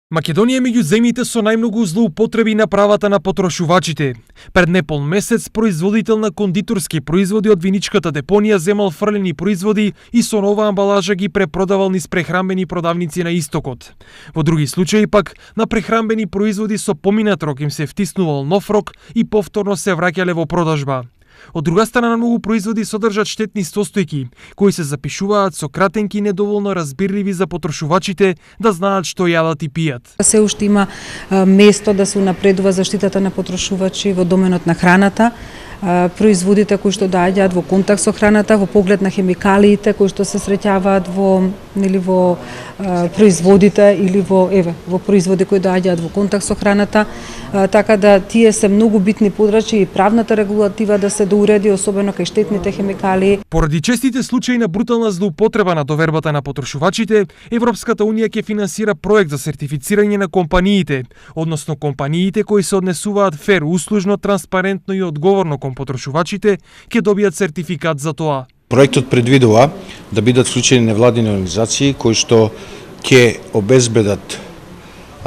Македонија е меѓу земјите со најмногу злоупотреби на правата на потрошувачите. Пред непол месец производител на кондиторски производи од виничката депонија земал фрлени производи и со нова амбалажа ги препродавал низ прехрамбени продавници на истокот. Во други случаи пак на прехрамбени производи со поминат рок им се втиснувал нов рок и повторно се враќале во продажба. Од друга страна, многу производи содржат штетни состојки, кои се запишуваат со кратенки и недоволно разбирливи за потрошувачите да знаат што јадат и пијат. Се уште има место да се унапредува заштитата на потрошувачи во доменот на храната, производите кои што доаѓаат во контакт со храната, во поглед на хемикалиите кои што се среќаваат во производите или во производи кои доаѓаат во контакт со храната, така да тие се многу битни подрачи и правната регулатива да се доуреди, особено кај штетните хемикалии. Поради честите случаи на брутална злоупотреба на довербата на потрошувачите, Европската унија ќе финансира проект за сертифицирање на компаниите, односно компаниите кои се однесуваат фер, услужно, транспарентно и одговорно кон потрошувачите, ќе добијат сертификат за тоа. Проектот предвидува да бидат вклучени невладини организации кои што ќе обезбедат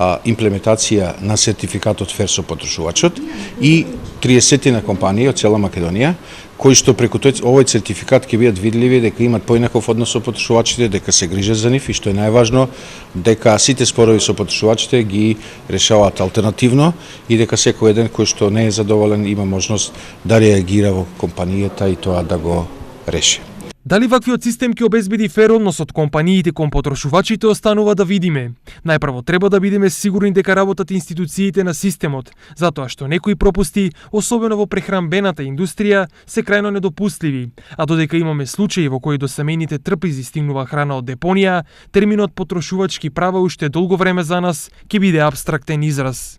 имплементација на сертификатот фер со потрошувачот и 30 на компании од цела Македонија кои што преку овој сертификат ќе бидат видливи дека имат поинаков однос со потрошувачите, дека се грижат за нив и што е најважно дека сите спорови со потрошувачите ги решаваат алтернативно и дека секој еден кој што не е задоволен има можност да реагира во компанијата и тоа да го реши. Дали ваквиот систем ќе обезбеди фер однос од компаниите кон потрошувачите останува да видиме. Најпрво треба да бидеме сигурни дека работат институциите на системот, затоа што некои пропусти, особено во прехранбената индустрија, се крајно недопустливи, а додека имаме случаи во кои до семејните трпези стигнува храна од депонија, терминот потрошувачки права уште долго време за нас ќе биде апстрактен израз.